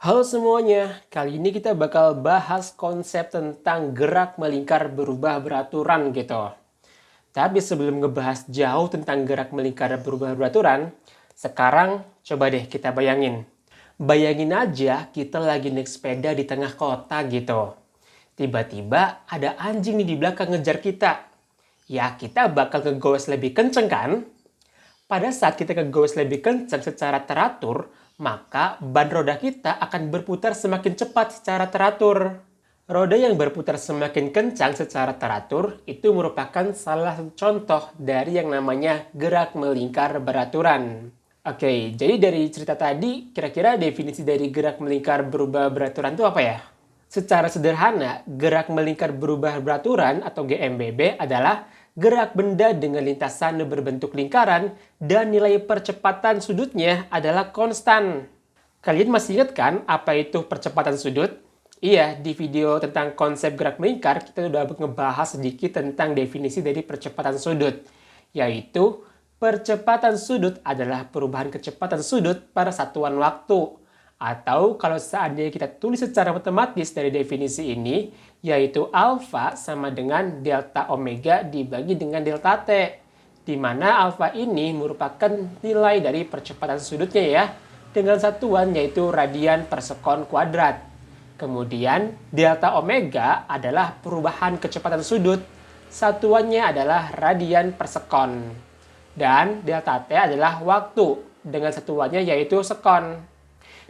Halo semuanya, kali ini kita bakal bahas konsep tentang gerak melingkar berubah beraturan gitu. Tapi sebelum ngebahas jauh tentang gerak melingkar berubah beraturan, sekarang coba deh kita bayangin. Bayangin aja kita lagi naik sepeda di tengah kota gitu. Tiba-tiba ada anjing nih di belakang ngejar kita. Ya kita bakal ngegowes lebih kenceng kan? Pada saat kita ngegowes lebih kencang secara teratur, maka ban roda kita akan berputar semakin cepat secara teratur. Roda yang berputar semakin kencang secara teratur itu merupakan salah satu contoh dari yang namanya gerak melingkar beraturan. Oke, jadi dari cerita tadi, kira-kira definisi dari gerak melingkar berubah beraturan itu apa ya? Secara sederhana, gerak melingkar berubah beraturan atau GMBB adalah gerak benda dengan lintasan berbentuk lingkaran dan nilai percepatan sudutnya adalah konstan. Kalian masih ingat kan apa itu percepatan sudut? Iya, di video tentang konsep gerak melingkar kita sudah ngebahas sedikit tentang definisi dari percepatan sudut, yaitu percepatan sudut adalah perubahan kecepatan sudut pada satuan waktu. Atau kalau seandainya kita tulis secara matematis dari definisi ini, yaitu alfa sama dengan delta omega dibagi dengan delta t, di mana alfa ini merupakan nilai dari percepatan sudutnya ya, dengan satuan yaitu radian per sekon kuadrat. Kemudian delta omega adalah perubahan kecepatan sudut, satuannya adalah radian per sekon. Dan delta t adalah waktu, dengan satuannya yaitu sekon.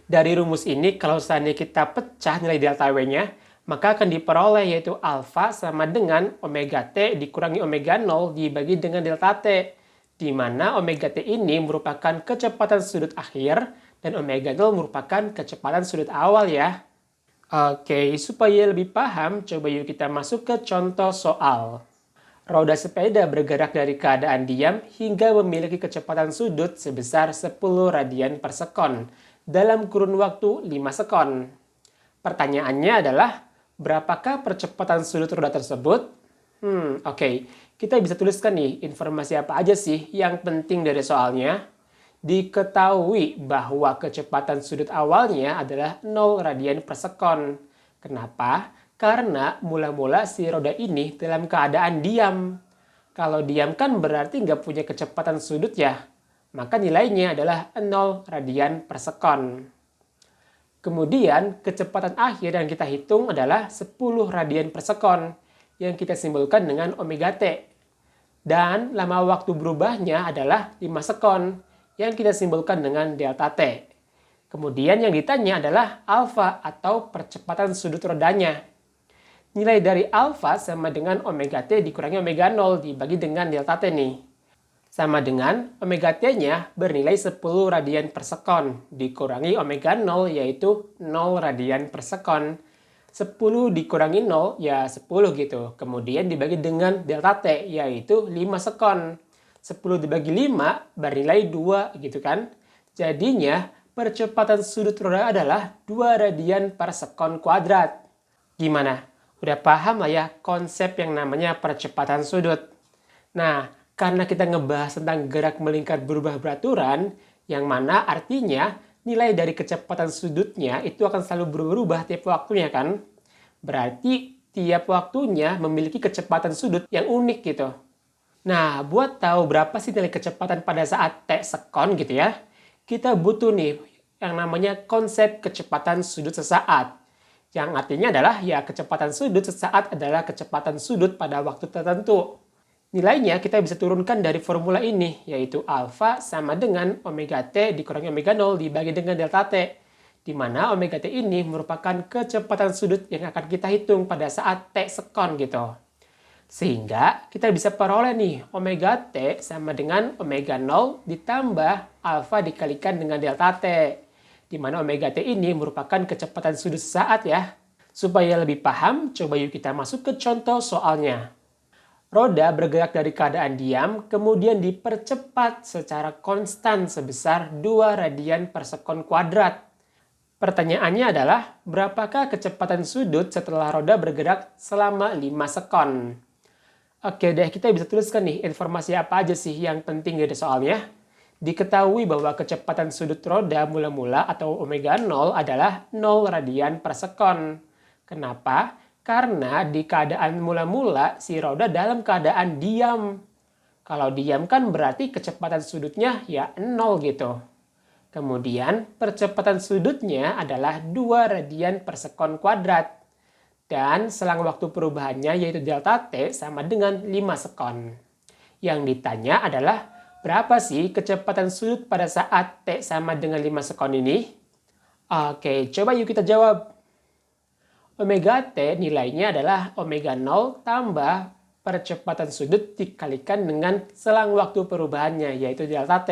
Dari rumus ini, kalau seandainya kita pecah nilai delta W-nya, maka akan diperoleh yaitu alfa sama dengan omega T dikurangi omega 0 dibagi dengan delta T. Di mana omega T ini merupakan kecepatan sudut akhir dan omega 0 merupakan kecepatan sudut awal ya. Oke, supaya lebih paham, coba yuk kita masuk ke contoh soal. Roda sepeda bergerak dari keadaan diam hingga memiliki kecepatan sudut sebesar 10 radian per sekon dalam kurun waktu 5 sekon. Pertanyaannya adalah, berapakah percepatan sudut roda tersebut? Oke. Kita bisa tuliskan nih informasi apa aja sih yang penting dari soalnya. Diketahui bahwa kecepatan sudut awalnya adalah 0 radian per sekon. Kenapa? Karena mula-mula si roda ini dalam keadaan diam. Kalau diam kan berarti nggak punya kecepatan sudut ya. Maka nilainya adalah 0 radian per sekon. Kemudian kecepatan akhir yang kita hitung adalah 10 radian per sekon yang kita simbolkan dengan omega t. Dan lama waktu berubahnya adalah 5 sekon yang kita simbolkan dengan delta t. Kemudian yang ditanya adalah alfa atau percepatan sudut rodanya. Nilai dari alfa sama dengan omega t dikurangi omega 0 dibagi dengan delta t nih. Sama dengan omega t-nya bernilai 10 radian per sekon dikurangi omega 0 yaitu 0 radian per sekon. 10 dikurangi 0 ya 10 gitu. Kemudian dibagi dengan delta t yaitu 5 sekon. 10 dibagi 5 bernilai 2 gitu kan. Jadinya percepatan sudut roda adalah 2 radian per sekon kuadrat. Gimana? Udah paham lah ya konsep yang namanya percepatan sudut. Nah, karena kita ngebahas tentang gerak melingkar berubah beraturan, yang mana artinya nilai dari kecepatan sudutnya itu akan selalu berubah tiap waktunya kan? Berarti tiap waktunya memiliki kecepatan sudut yang unik gitu. Nah, buat tahu berapa sih nilai kecepatan pada saat T sekon gitu ya, kita butuh nih yang namanya konsep kecepatan sudut sesaat. Yang artinya adalah ya kecepatan sudut sesaat adalah kecepatan sudut pada waktu tertentu. Nilainya kita bisa turunkan dari formula ini, yaitu alfa sama dengan omega t dikurangi omega 0 dibagi dengan delta t. Di mana omega t ini merupakan kecepatan sudut yang akan kita hitung pada saat t sekon gitu. Sehingga kita bisa peroleh nih omega t sama dengan omega 0 ditambah alfa dikalikan dengan delta t. Di mana omega t ini merupakan kecepatan sudut sesaat ya. Supaya lebih paham, coba yuk kita masuk ke contoh soalnya. Roda bergerak dari keadaan diam, kemudian dipercepat secara konstan sebesar 2 radian per sekon kuadrat. Pertanyaannya adalah, berapakah kecepatan sudut setelah roda bergerak selama 5 sekon? Oke deh, kita bisa tuliskan nih informasi apa aja sih yang penting dari soalnya. Diketahui bahwa kecepatan sudut roda mula-mula atau omega 0 adalah 0 radian per sekon. Kenapa? Karena di keadaan mula-mula si roda dalam keadaan diam. Kalau diam kan berarti kecepatan sudutnya ya 0 gitu. Kemudian percepatan sudutnya adalah 2 radian per sekon kuadrat. Dan selang waktu perubahannya yaitu delta T sama dengan 5 sekon. Yang ditanya adalah berapa sih kecepatan sudut pada saat T sama dengan 5 sekon ini? Oke, coba yuk kita jawab. Omega T nilainya adalah omega 0 tambah percepatan sudut dikalikan dengan selang waktu perubahannya yaitu delta T.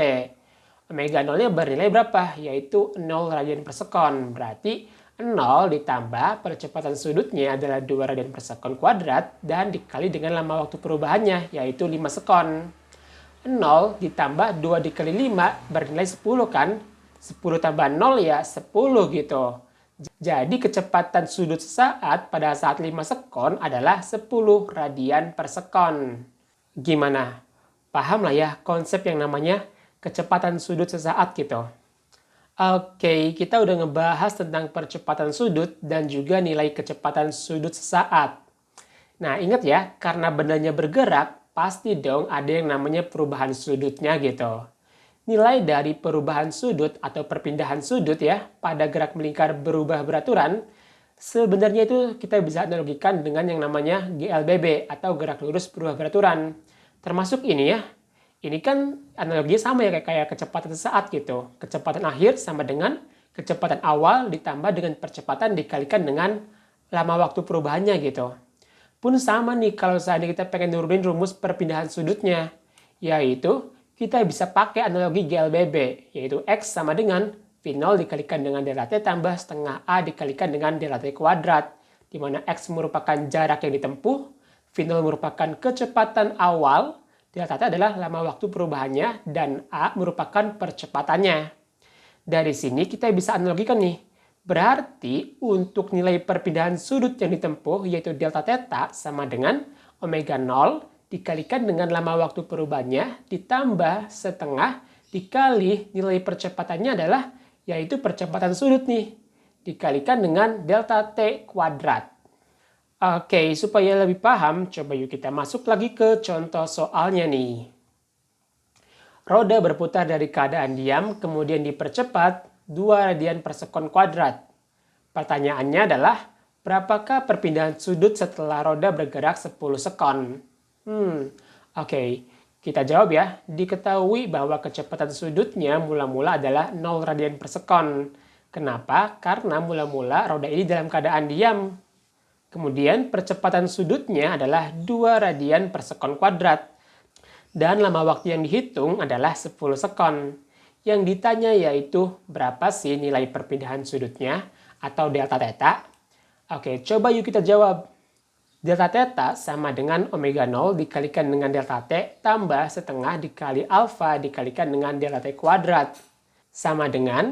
Omega 0-nya bernilai berapa? Yaitu 0 radian per sekon. Berarti 0 ditambah percepatan sudutnya adalah 2 radian per sekon kuadrat dan dikali dengan lama waktu perubahannya yaitu 5 sekon. 0 ditambah 2 dikali 5 bernilai 10 kan? 10 tambah 0 ya 10 gitu. Jadi kecepatan sudut sesaat pada saat 5 sekon adalah 10 radian per sekon. Gimana? Paham lah ya konsep yang namanya kecepatan sudut sesaat gitu. Oke, kita udah ngebahas tentang percepatan sudut dan juga nilai kecepatan sudut sesaat. Nah, ingat ya, karena bendanya bergerak, pasti dong ada yang namanya perubahan sudutnya gitu. Nilai dari perubahan sudut atau perpindahan sudut ya pada gerak melingkar berubah beraturan, sebenarnya itu kita bisa analogikan dengan yang namanya GLBB atau gerak lurus berubah beraturan. Termasuk ini ya, ini kan analoginya sama ya kayak kecepatan sesaat gitu. Kecepatan akhir sama dengan kecepatan awal ditambah dengan percepatan dikalikan dengan lama waktu perubahannya gitu. Pun sama nih kalau seandainya kita pengen nurunin rumus perpindahan sudutnya, yaitu kita bisa pakai analogi GLBB, yaitu X sama dengan V0 dikalikan dengan delta T tambah setengah A dikalikan dengan delta T kuadrat, di mana X merupakan jarak yang ditempuh, V0 merupakan kecepatan awal, delta T adalah lama waktu perubahannya, dan A merupakan percepatannya. Dari sini kita bisa analogikan nih, berarti untuk nilai perpindahan sudut yang ditempuh, yaitu delta theta sama dengan omega 0, dikalikan dengan lama waktu perubahannya ditambah setengah dikali nilai percepatannya adalah yaitu percepatan sudut nih dikalikan dengan delta T kuadrat. Oke, supaya lebih paham coba yuk kita masuk lagi ke contoh soalnya nih. Roda berputar dari keadaan diam kemudian dipercepat 2 radian per sekon kuadrat. Pertanyaannya adalah berapakah perpindahan sudut setelah roda bergerak 10 sekon? Oke, kita jawab ya. Diketahui bahwa kecepatan sudutnya mula-mula adalah 0 radian per sekon. Kenapa? Karena mula-mula roda ini dalam keadaan diam. Kemudian percepatan sudutnya adalah 2 radian per sekon kuadrat. Dan lama waktu yang dihitung adalah 10 sekon. Yang ditanya yaitu berapa sih nilai perpindahan sudutnya atau delta theta? Oke, coba yuk kita jawab. Delta theta sama dengan omega 0 dikalikan dengan delta T tambah setengah dikali alfa dikalikan dengan delta T kuadrat. Sama dengan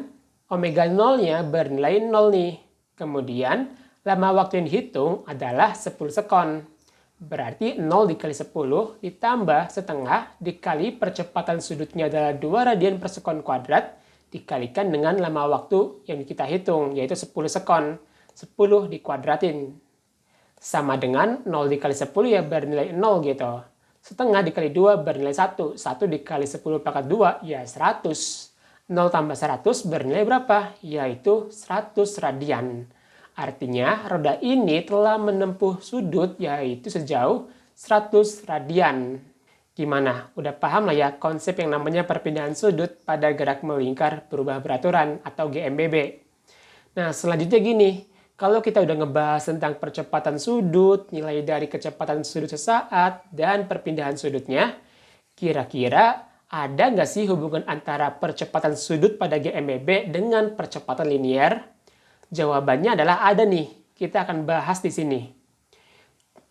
omega 0-nya bernilai 0 nih. Kemudian lama waktu yang dihitung adalah 10 sekon. Berarti 0 dikali 10 ditambah setengah dikali percepatan sudutnya adalah 2 radian per sekon kuadrat dikalikan dengan lama waktu yang kita hitung yaitu 10 sekon. 10 dikuadratin. Sama dengan 0 dikali 10 ya bernilai 0 gitu. Setengah dikali 2 bernilai 1. 1 dikali 10 pangkat 2 ya 100. 0 tambah 100 bernilai berapa? Yaitu 100 radian. Artinya roda ini telah menempuh sudut yaitu sejauh 100 radian. Gimana? Udah paham lah ya konsep yang namanya perpindahan sudut pada gerak melingkar berubah beraturan atau GMBB. Nah selanjutnya gini. Kalau kita udah ngebahas tentang percepatan sudut, nilai dari kecepatan sudut sesaat, dan perpindahan sudutnya, kira-kira ada nggak sih hubungan antara percepatan sudut pada GMBB dengan percepatan linier? Jawabannya adalah ada nih. Kita akan bahas di sini.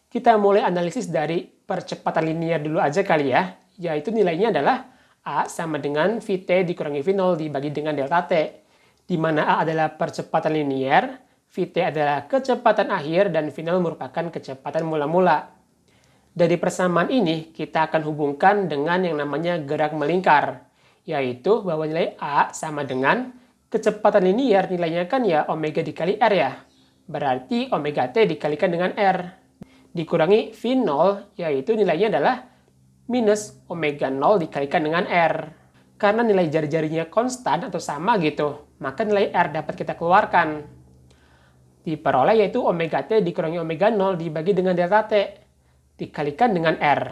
Kita mulai analisis dari percepatan linier dulu aja kali ya. Yaitu nilainya adalah A sama dengan Vt dikurangi V0 dibagi dengan delta T. Di mana A adalah percepatan linier, Vt adalah kecepatan akhir dan V0 merupakan kecepatan mula-mula. Dari persamaan ini, kita akan hubungkan dengan yang namanya gerak melingkar. yaitu bahwa nilai A sama dengan kecepatan linier nilainya kan ya omega dikali R ya. Berarti omega T dikalikan dengan R. Dikurangi V0, yaitu nilainya adalah minus omega 0 dikalikan dengan R. Karena nilai jari-jarinya konstan atau sama gitu, maka nilai R dapat kita keluarkan. Diperoleh yaitu omega T dikurangi omega 0 dibagi dengan delta T, dikalikan dengan R.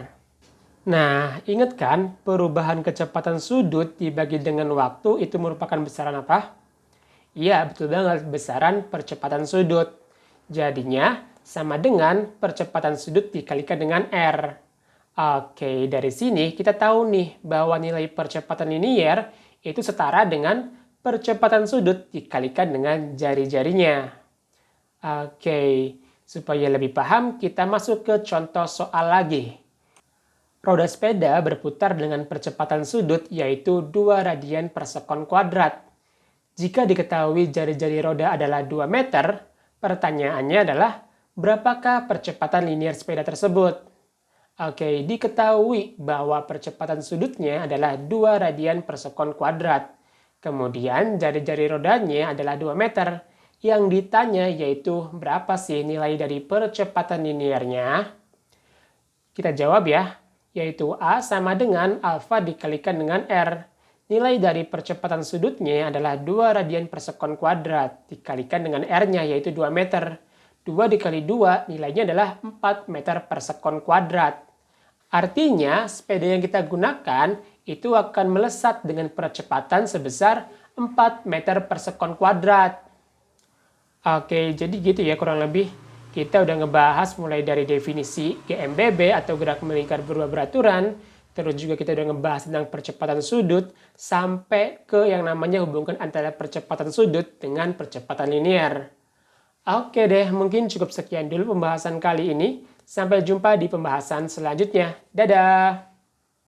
Nah, ingat kan perubahan kecepatan sudut dibagi dengan waktu itu merupakan besaran apa? Iya, betul banget, besaran percepatan sudut. Jadinya sama dengan percepatan sudut dikalikan dengan R. Oke, dari sini kita tahu nih bahwa nilai percepatan linier itu setara dengan percepatan sudut dikalikan dengan jari-jarinya. Oke, supaya lebih paham kita masuk ke contoh soal lagi. Roda sepeda berputar dengan percepatan sudut yaitu 2 radian per sekon kuadrat. Jika diketahui jari-jari roda adalah 2 meter, pertanyaannya adalah berapakah percepatan linier sepeda tersebut? Oke, diketahui bahwa percepatan sudutnya adalah 2 radian per sekon kuadrat. Kemudian jari-jari rodanya adalah 2 meter. Yang ditanya yaitu berapa sih nilai dari percepatan liniernya? Kita jawab ya, yaitu A sama dengan alfa dikalikan dengan R. Nilai dari percepatan sudutnya adalah 2 radian per sekon kuadrat, dikalikan dengan R-nya yaitu 2 meter. 2 dikali 2 nilainya adalah 4 meter per sekon kuadrat. Artinya, sepeda yang kita gunakan itu akan melesat dengan percepatan sebesar 4 meter per sekon kuadrat. Oke, jadi gitu ya kurang lebih. Kita udah ngebahas mulai dari definisi GMBB atau gerak melingkar berubah beraturan, terus juga kita udah ngebahas tentang percepatan sudut, sampai ke yang namanya hubungkan antara percepatan sudut dengan percepatan linier. Oke deh, mungkin cukup sekian dulu pembahasan kali ini. Sampai jumpa di pembahasan selanjutnya. Dadah!